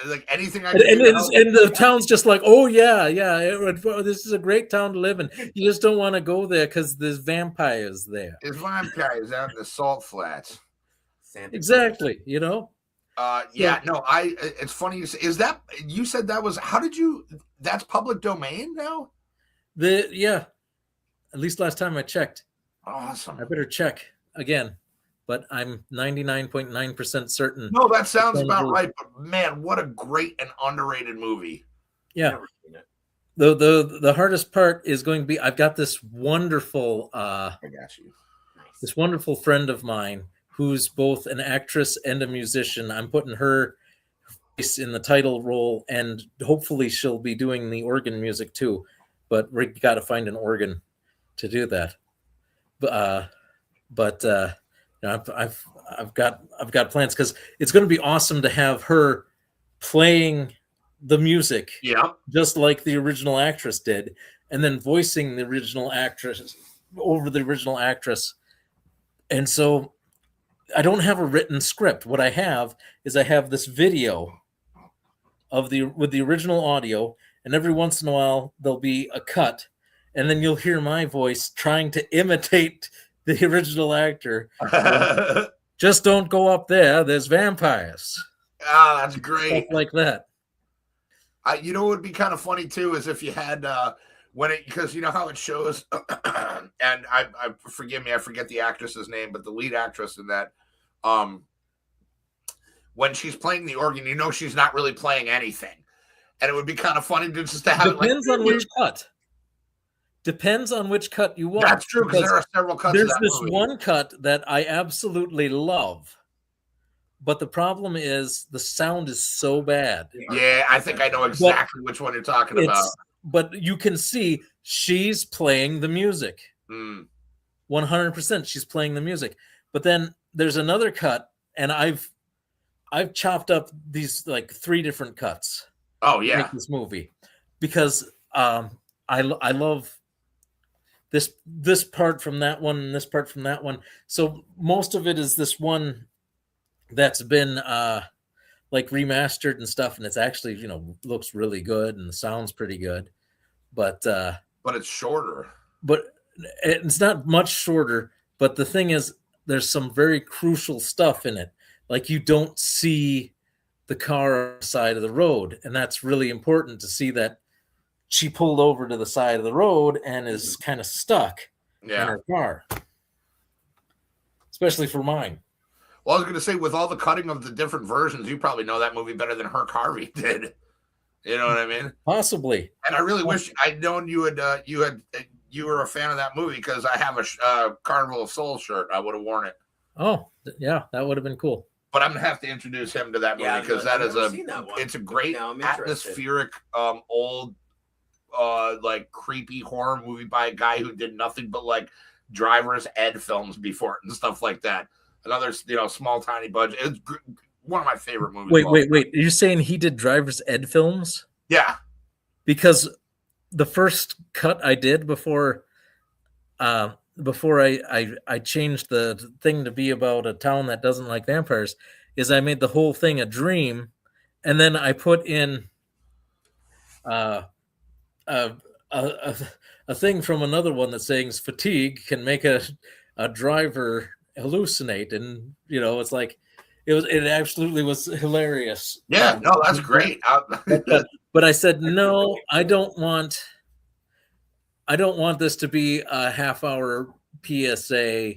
Like anything I and, can do. and the town's just like, oh yeah, this is a great town to live in. You just don't want to go there because there's vampires there. It's vampires out in the salt flats. Santa Exactly. Yeah, no, it's funny you say, you said that was, that's public domain now? At least last time I checked. Awesome. I better check again, but I'm 99.9% certain. No, that sounds about right, but man, what a great and underrated movie. Yeah. Never seen it. The hardest part is going to be, I've got this wonderful I got you. this wonderful friend of mine who's both an actress and a musician. I'm putting her face in the title role, and hopefully she'll be doing the organ music too. but we got to find an organ to do that. But you know, I've got plans because it's going to be awesome to have her playing the music, just like the original actress did, and then voicing the original actress over the original actress. And so I don't have a written script. What I have is this video with the original audio, and every once in a while there'll be a cut, and then you'll hear my voice trying to imitate the original actor. Just don't go up there. There's vampires. Ah, that's great. Stuff like that. You know what would be kind of funny too is if you had because you know how it shows, and I forgive me, I forget the actress's name, but the lead actress in that, when she's playing the organ, you know she's not really playing anything, and it would be kind of funny to just to have Depends on which cut. Depends on which cut you want. That's true, because there are several cuts. There's this one cut that I absolutely love, but the problem is the sound is so bad. Yeah, I think I know exactly which one you're talking about. But you can see she's playing the music. 100% she's playing the music. But then there's another cut, and I've chopped up these like 3 different cuts. Oh to yeah, make this movie, because I love this part from that one and this part from that one. So most of it is this one that's been like remastered and stuff, and it's actually, you know, looks really good and sounds pretty good. But it's shorter. But it's not much shorter. But the thing is, there's some very crucial stuff in it. Like, you don't see the car on the side of the road, and that's really important to see that she pulled over to the side of the road and is kind of stuck in her car, especially for mine. Well, I was going to say, with all the cutting of the different versions, you probably know that movie better than Herc Harvey did. You know what I mean? Possibly. And I really wish I'd known you were a fan of that movie, because I have a Carnival of Souls shirt. I would have worn it. Oh, yeah, that would have been cool. But I'm gonna have to introduce him to that movie, because it's a great atmospheric, old, like creepy horror movie by a guy who did nothing but like driver's ed films before and stuff like that. Another, you know, small tiny budget. It's one of my favorite movies. Wait! Are you saying he did driver's ed films? Yeah. Because the first cut I did before I changed the thing to be about a town that doesn't like vampires is I made the whole thing a dream, and then I put in a thing from another one that saying fatigue can make a driver hallucinate, and you know, it's like it absolutely was hilarious. Yeah, no, that's great. But I said, no, I don't want this to be a half-hour PSA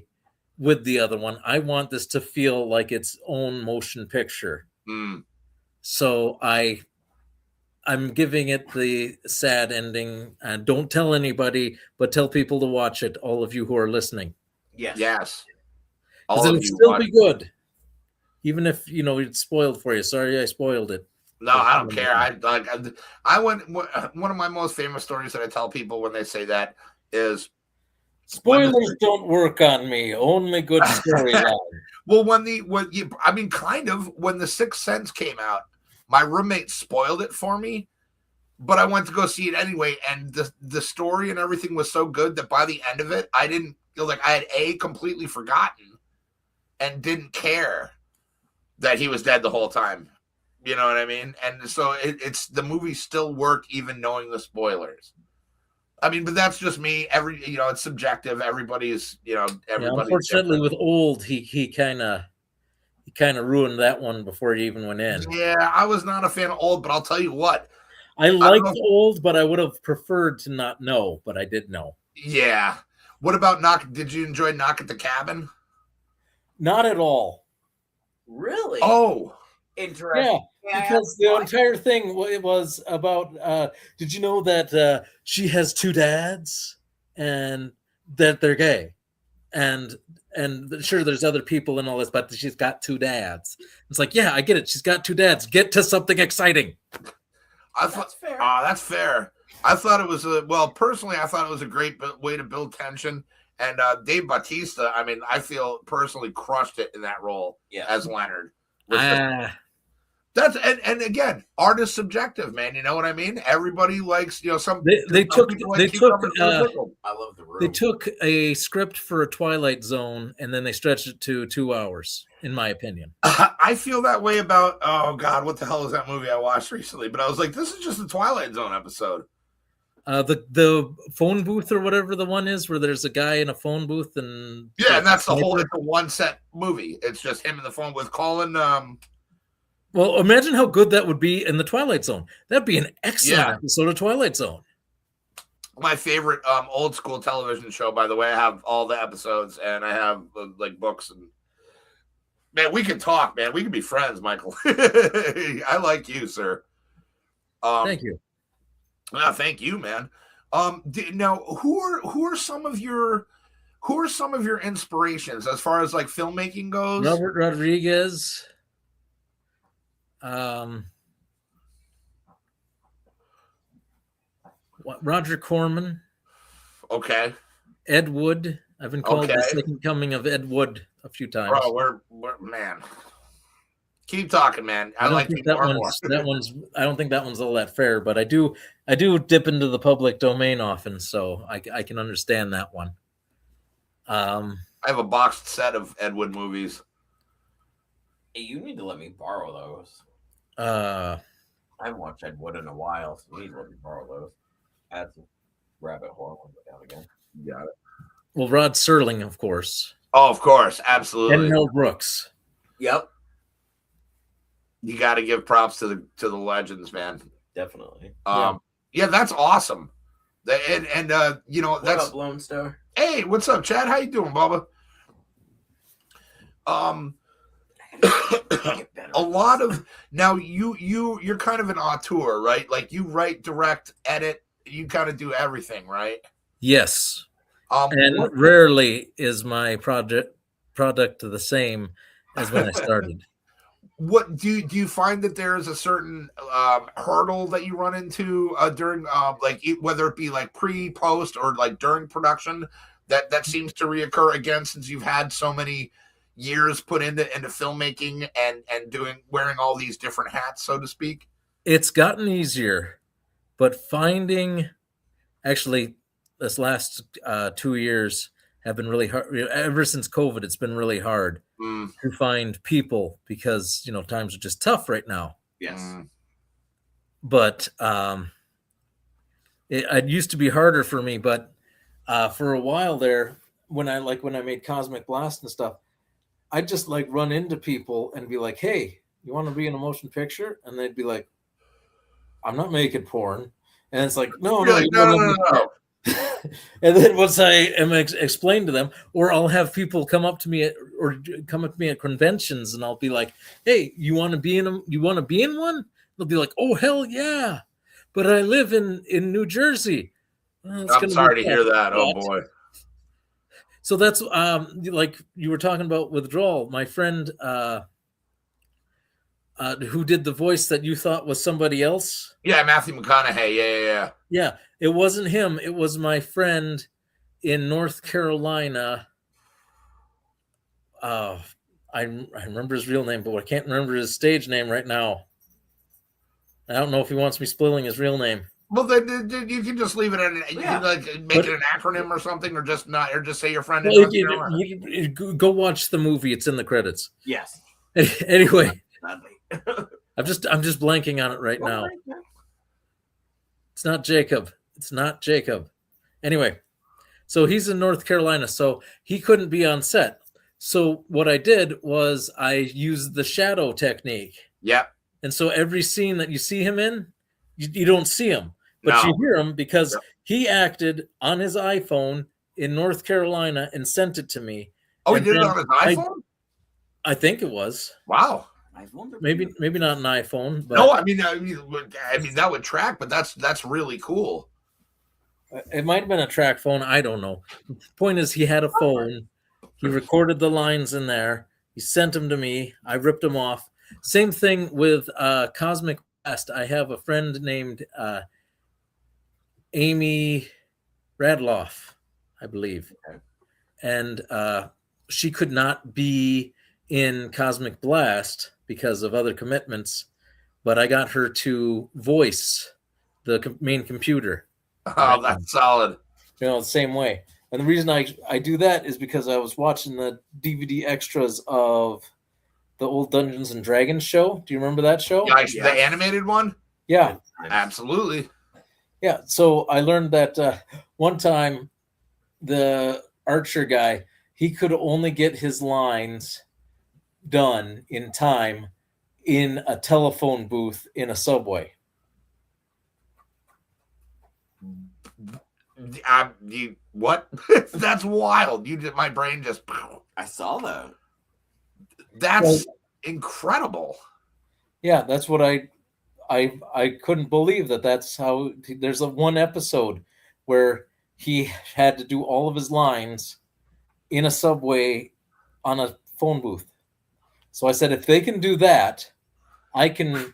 with the other one. I want this to feel like its own motion picture. So I'm giving it the sad ending. And don't tell anybody, but tell people to watch it. All of you who are listening. Yes. It'll still be good, even if, you know, it's spoiled for you. Sorry, I spoiled it. No, I don't care. I went. One of my most famous stories that I tell people when they say that is, spoilers don't work on me. Only good storyline. Well, when The Sixth Sense came out, my roommate spoiled it for me, but I went to go see it anyway, and the story and everything was so good that by the end of it, I didn't feel like I had completely forgotten and didn't care that he was dead the whole time. You know what I mean? And so it's the movie still worked even knowing the spoilers. I mean, but that's just me. It's subjective. Everybody's. Unfortunately, with Old, he kind of ruined that one before he even went in. Yeah, I was not a fan of Old, but I'll tell you what. I liked Old, but I would have preferred to not know, but I did know. Yeah. What about Knock? Did you enjoy Knock at the Cabin? Not at all. Really? Oh. Interesting. Yeah, because the entire thing was about, did you know that she has 2 dads and that they're gay? And sure, there's other people and all this, but she's got 2 dads. It's like, yeah, I get it. She's got 2 dads. Get to something exciting. That's fair. That's fair. I thought it was personally, I thought it was a great way to build tension. And Dave Bautista, I mean, I feel personally crushed it in that role as Leonard. That's and again, art is subjective, man. You know what I mean? Everybody likes, some. They took I love the room. They took a script for a Twilight Zone and then they stretched it to 2 hours, in my opinion. I feel that way about, oh God, what the hell is that movie I watched recently? But I was like, this is just a Twilight Zone episode. The phone booth or whatever the one is where there's a guy in a phone booth and and that's the whole. It's a one set movie. It's just him in the phone with Colin. Well, imagine how good that would be in the Twilight Zone. That'd be an excellent episode of Twilight Zone. My favorite old school television show, by the way. I have all the episodes and I have like books and. Man, we can talk, man. We can be friends, Michael. I like you, sir. Thank you. Thank you, man. Now, who are some of your inspirations as far as like filmmaking goes? Robert Rodriguez. Roger Corman. Okay. Ed Wood. I've been called the second coming of Ed Wood a few times. Bro, we're man. Keep talking, man. I like that one's. I don't think that one's all that fair, but I do dip into the public domain often, so I can understand that one. I have a boxed set of Ed Wood movies. Hey, you need to let me borrow those. I haven't watched Ed Wood in a while, so you need to let me borrow those. Add some rabbit hole down again. You got it. Well, Rod Serling, of course. Oh, of course, absolutely. And Mel Brooks. Yep. You got to give props to the legends, man. Definitely. Yeah, that's awesome. And what that's up, Lone Star. Hey, what's up, Chad? How you doing, Bubba? A lot of now you're kind of an auteur, right? Like you write, direct, edit, you kind of do everything, right? Yes. And rarely is my product the same as when I started. What do you find that there is a certain hurdle that you run into during whether it be like pre, post, or like during production that seems to reoccur again since you've had so many years put into filmmaking and wearing all these different hats, so to speak? It's gotten easier, but finding actually this last 2 years have been really hard. Ever since COVID, it's been really hard to find people because, times are just tough right now. Yes. But it used to be harder for me, but for a while there, when I made Cosmic Blast and stuff, I'd just like run into people and be like, hey, you want to be in a motion picture? And they'd be like, I'm not making porn. And it's like, no. And then once I am explained to them, or I'll have people come up to me at conventions, and I'll be like, "Hey, you want to be in one?" They'll be like, "Oh, hell yeah!" But I live in New Jersey. I'm sorry to hear that. Oh boy. So that's like you were talking about withdrawal. My friend who did the voice that you thought was somebody else. Yeah, Matthew McConaughey. Yeah, it wasn't him. It was my friend in North Carolina. I remember his real name, but I can't remember his stage name right now. I don't know if he wants me spelling his real name. Well, then you can just leave it in. You can make it an acronym or something, or just say your friend. Go watch the movie. It's in the credits. Yes. Anyway, I'm just blanking on it right now. It's not Jacob. Anyway, so he's in North Carolina, so he couldn't be on set. So what I did was I used the shadow technique. Yep. And so every scene that you see him in, you don't see him, but you hear him because he acted on his iPhone in North Carolina and sent it to me. Oh, he did it on his iPhone? I think it was. Wow. Maybe not an iPhone. But no, I mean that would track, but that's really cool. It might have been a track phone. I don't know. The point is, he had a phone. He recorded the lines in there. He sent them to me. I ripped them off. Same thing with Cosmic Blast. I have a friend named Amy Radloff, I believe. Okay. And she could not be in Cosmic Blast because of other commitments, but I got her to voice the main computer. Oh, that's solid. The same way. And the reason I do that is because I was watching the DVD extras of the old Dungeons and Dragons show. Do you remember that show? Yeah, the animated one? Yeah. Absolutely. Yeah. So I learned that one time the Archer guy, he could only get his lines done in time in a telephone booth in a subway. What? That's wild. My brain just. I saw that. That's incredible. Yeah, that's what I couldn't believe that's how. There's one episode where he had to do all of his lines in a subway on a phone booth. So I said, if they can do that, I can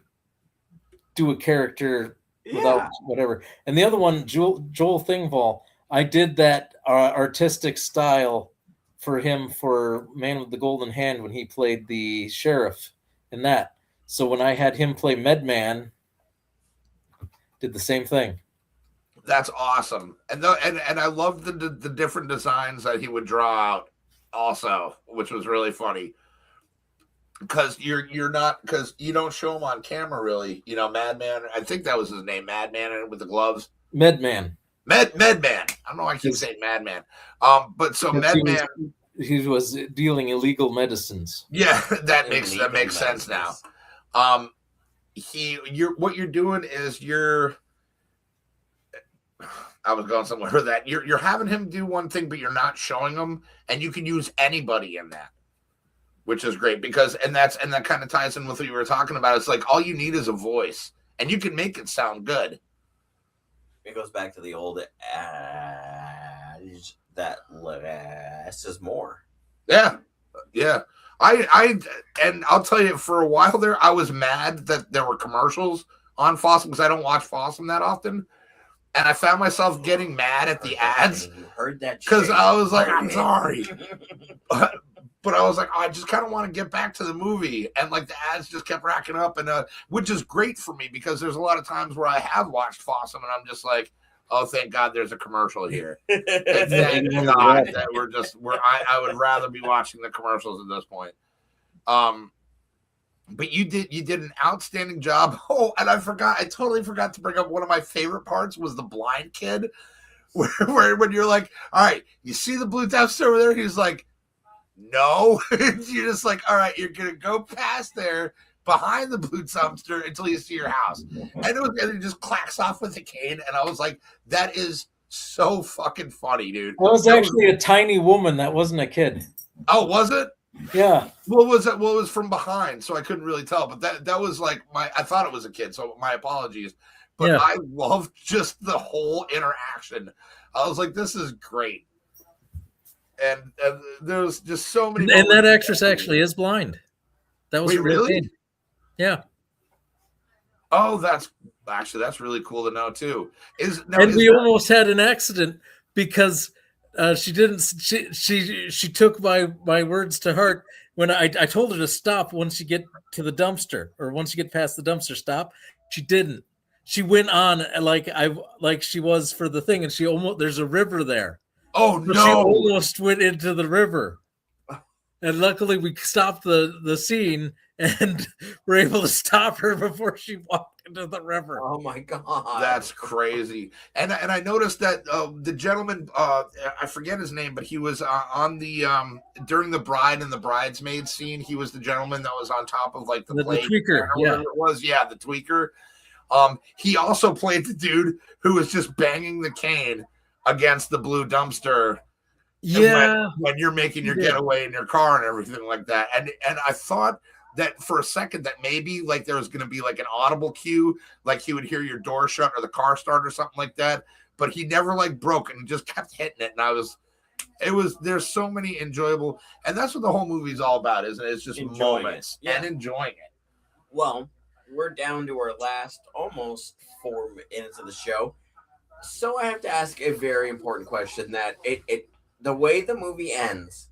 do a character without whatever. And the other one, Joel Thingvall, I did that artistic style for him for Man with the Golden Hand when he played the sheriff in that. So when I had him play Medman, did the same thing. That's awesome. And I love the different designs that he would draw out also, which was really funny. Because you're not, because you don't show him on camera really. Madman, I think that was his name, Madman with the gloves. Medman. Medman. I don't know why I keep saying Madman. But so Medman, he was dealing illegal medicines. Yeah, that makes sense now. What you're doing is I was going somewhere with that. You're having him do one thing, but you're not showing him, and you can use anybody in that, which is great because that kind of ties in with what you were talking about. It's like all you need is a voice, and you can make it sound good. It goes back to the old adage that less is more. Yeah. And I'll tell you, for a while there, I was mad that there were commercials on Fossum because I don't watch Fossum that often. And I found myself getting mad at the ads. You heard that because I was like, I'm sorry. But I was like, I just kind of want to get back to the movie. And like the ads just kept racking up, and which is great for me because there's a lot of times where I have watched Fossum and I'm just like, oh, thank God there's a commercial here. And thank God that I would rather be watching the commercials at this point. But you did an outstanding job. Oh, and I totally forgot to bring up one of my favorite parts was the blind kid, where when you're like, all right, you see the blue dumpster over there? He's like, no. You're just like, all right, you're gonna go past there behind the blue dumpster until you see your house. And it just clacks off with a cane. And I was like, that is so fucking funny, dude. That was actually a tiny woman. That wasn't a kid. Oh, was it? Yeah. What was it? Well, it was from behind, so I couldn't really tell. But that was like I thought it was a kid, so my apologies. But yeah. I loved just the whole interaction. I was like, this is great. And there's just so many. And that actress actually is blind. That was really? Yeah. Oh, that's really cool to know too. We almost had an accident because she took my words to heart when I told her to stop once you get to the dumpster or once you get past the dumpster. Stop. She didn't. She went on like she was for the thing, and there's a river there. Oh no! She almost went into the river, and luckily we stopped the scene and were able to stop her before she walked into the river. Oh my God, that's crazy! And I noticed that the gentleman, I forget his name, but he was on the during the bride and the bridesmaid scene. He was the gentleman that was on top of like the tweaker, whatever it was. Yeah, the tweaker. He also played the dude who was just banging the cane against the blue dumpster. Yeah, when you're making your getaway in your car and everything like that. And I thought that for a second that maybe like there was going to be like an audible cue, like he would hear your door shut or the car start or something like that. But he never like broke and he just kept hitting it. And there's so many enjoyable, and that's what the whole movie's all about, isn't it? It's just moments and enjoying it. Well, we're down to our last almost 4 minutes of the show. So I have to ask a very important question. That the way the movie ends.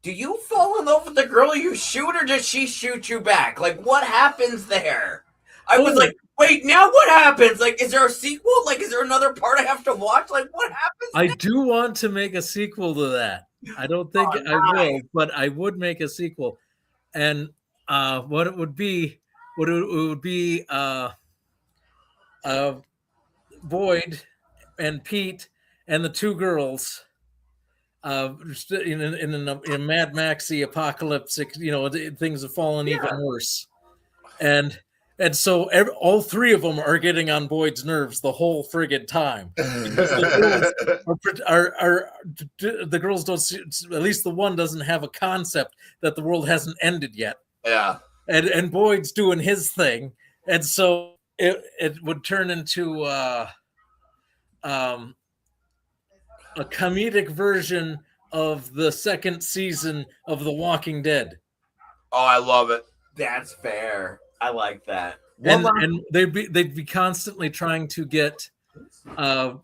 Do you fall in love with the girl you shoot, or does she shoot you back? Like, what happens there? I was like, wait, now what happens? Like, is there a sequel? Like, is there another part I have to watch? Like, what happens? I do want to make a sequel to that. I don't think I will, but I would make a sequel. And what it would be, Boyd and Pete and the two girls in a Mad Maxy apocalyptic, things have fallen even worse. And so all three of them are getting on Boyd's nerves the whole friggin' time. The girls don't see, at least the one doesn't have a concept that the world hasn't ended yet. Yeah. And Boyd's doing his thing. And so it would turn into a comedic version of the second season of The Walking Dead. Oh, I love it. That's fair. I like that. And they'd be constantly trying to get the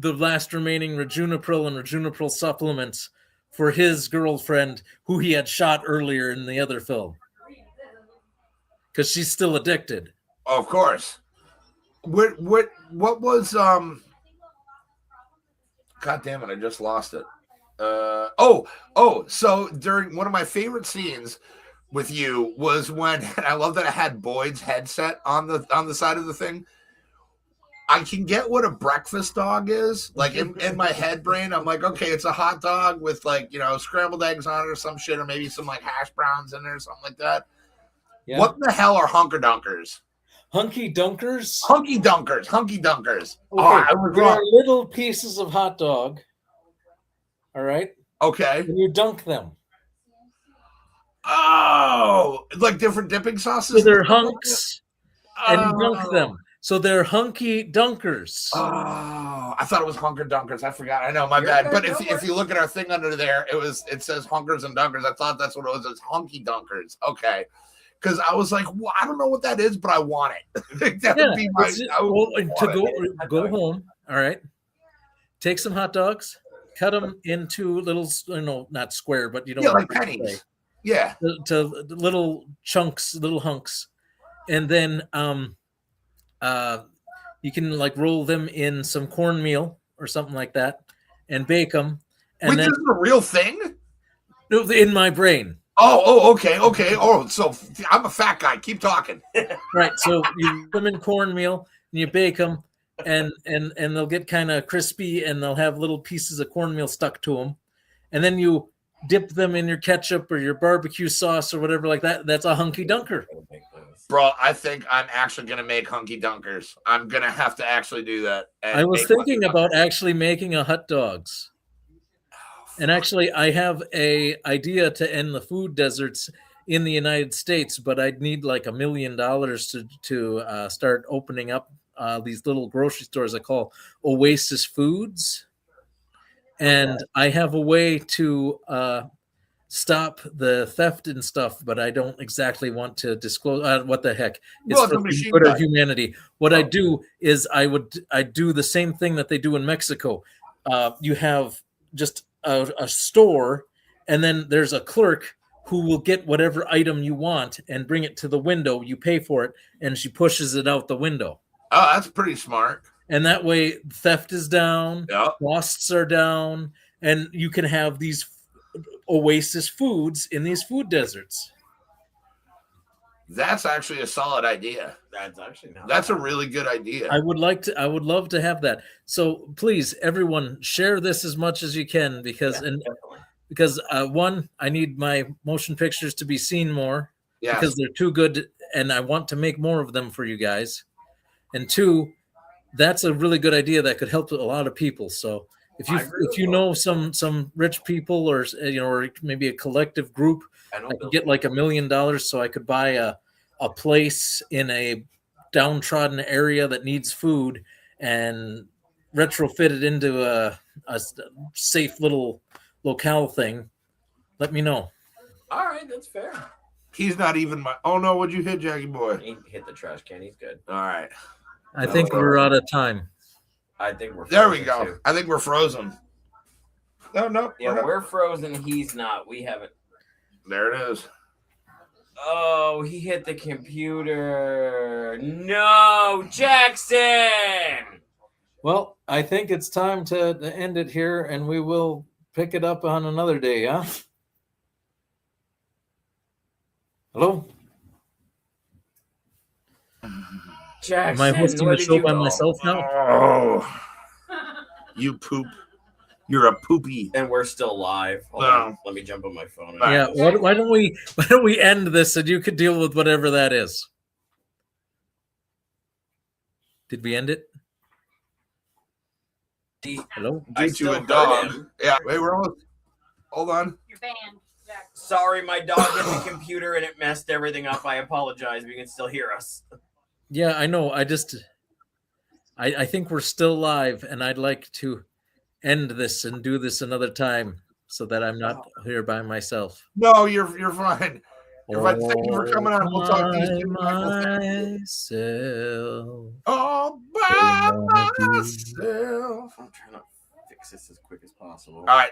last remaining Rejunipril and Rejunipril supplements for his girlfriend, who he had shot earlier in the other film, because she's still addicted. Of course. What was God damn it! I just lost it. So during one of my favorite scenes with you was when, and I love that I had Boyd's headset on the side of the thing. I can get what a breakfast dog is. Like in my head brain, I'm like, okay, it's a hot dog with like, scrambled eggs on it or some shit, or maybe some like hash browns in there or something like that. Yeah. What the hell are hunker dunkers? Hunky dunkers? Hunky dunkers. Okay. They are little pieces of hot dog. All right. Okay. And you dunk them. Oh, like different dipping sauces? So they're hunks, and you dunk them. So they're hunky dunkers. Oh, I thought it was hunker dunkers. I forgot. I know, my bad. But if you look at our thing under there, it says hunkers and dunkers. I thought that's what it was. It's hunky dunkers. Okay. Because I was like, well, I don't know what that is, but I want it. That would be my. Go home. All right. Take some hot dogs, cut them into little, not square, but like pennies. Yeah. To little chunks, little hunks, and then you can like roll them in some cornmeal or something like that, and bake them. And Wait, this is a real thing? No, in my brain. Oh, okay. Oh, so I'm a fat guy. Keep talking. Right. So you put them in cornmeal and you bake them, and they'll get kind of crispy, and they'll have little pieces of cornmeal stuck to them, and then you dip them in your ketchup or your barbecue sauce or whatever like that. That's a hunky dunker. Bro, I think I'm actually going to make hunky dunkers. I'm going to have to actually do that. I was thinking about actually making a hot dogs. And actually, I have a idea to end the food deserts in the United States, but I'd need like $1 million to start opening up these little grocery stores I call Oasis Foods. And I have a way to stop the theft and stuff, but I don't exactly want to disclose. What the heck? It's for the good of humanity. What I do is I do the same thing that they do in Mexico. You have just a store, and then there's a clerk who will get whatever item you want and bring it to the window. You pay for it, and she pushes it out the window. Oh, that's pretty smart. And that way theft is down, yep. Costs are down, and you can have these Oasis foods in these food deserts. That's actually a solid idea. That's a really good idea. I would love to have that. So please, everyone, share this as much as you can, because one, I need my motion pictures to be seen more, because they're too good, and I want to make more of them for you guys. And two, that's a really good idea that could help a lot of people. So if you know some rich people, or or maybe a collective group, I could get like $1 million so I could buy a place in a downtrodden area that needs food and retrofit it into a safe little locale thing. Let me know. All right, that's fair. He's not even my. Oh no! What'd you hit, Jackie boy? He hit the trash can. He's good. All right. I think we're out of time. I think we're There we frozen, go. too. I think we're frozen. No. Yeah, not. we're frozen. He's not. We haven't. There it is. Oh, he hit the computer. No, Jackson. Well, I think it's time to end it here, and we will pick it up on another day, huh? Hello? Jackson, Am I hosting where the did show you by go? myself now? Oh, you poop. You're a poopy. And we're still live. Hold No. on. Let me jump on my phone. All Yeah. right. Why don't we end this and you could deal with whatever that is? Did we end it? Hello? I Due to still a heard dog. him. Yeah. Wait, we're almost. Hold on. You're banned. Jack. Sorry, my dog hit the computer and it messed everything up. I apologize. But you can still hear us. Yeah, I know. I think we're still live, and I'd like to end this and do this another time so that I'm not here by myself. No, you're fine. You're fine. Thank you for coming on. We'll talk to you soon, Michael. Myself. All by myself. I'm trying to fix this as quick as possible. All right.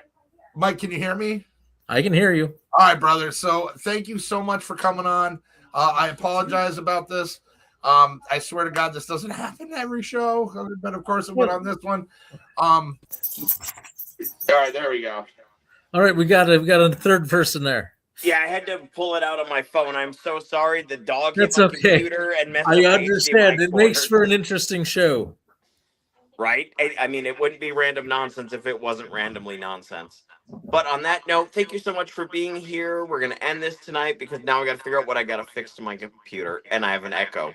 Mike, can you hear me? I can hear you. All right, brother. So thank you so much for coming on. I apologize about this. I swear to God, this doesn't happen every show, but of course it went on this one. All right, there we go. All right, we got a third person there. Yeah, I had to pull it out on my phone. I'm so sorry. The dog That's hit my okay. computer and messed up I my understand. HDMI It makes cord. for an interesting show. Right? I mean, it wouldn't be random nonsense if it wasn't randomly nonsense. But on that note, thank you so much for being here. We're going to end this tonight because now I got to figure out what I got to fix to my computer. And I have an echo.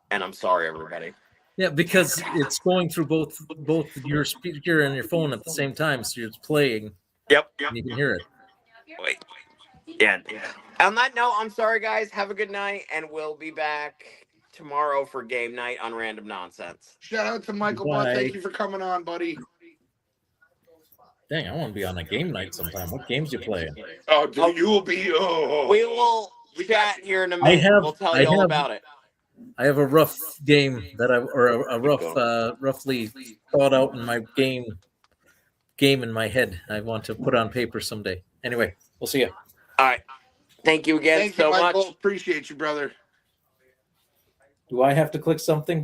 And I'm sorry, everybody. Yeah, because it's going through both your speaker and your phone at the same time, so it's playing. Yep. And you can hear it. Wait. Yeah. On that note, I'm sorry, guys. Have a good night. And we'll be back tomorrow for game night on Random Nonsense. Shout out to Michael Bye. Butt. Thank you for coming on, buddy. Dang, I want to be on a game night sometime. What games you playing? Oh, dude, you will be. Oh. We will chat here in a minute. We'll tell you all about it. I have a rough game that a rough, roughly thought out in my game in my head. I want to put on paper someday. Anyway, we'll see you. All right. Thank you again Thank so you, Michael. much. Appreciate you, brother. Do I have to click something?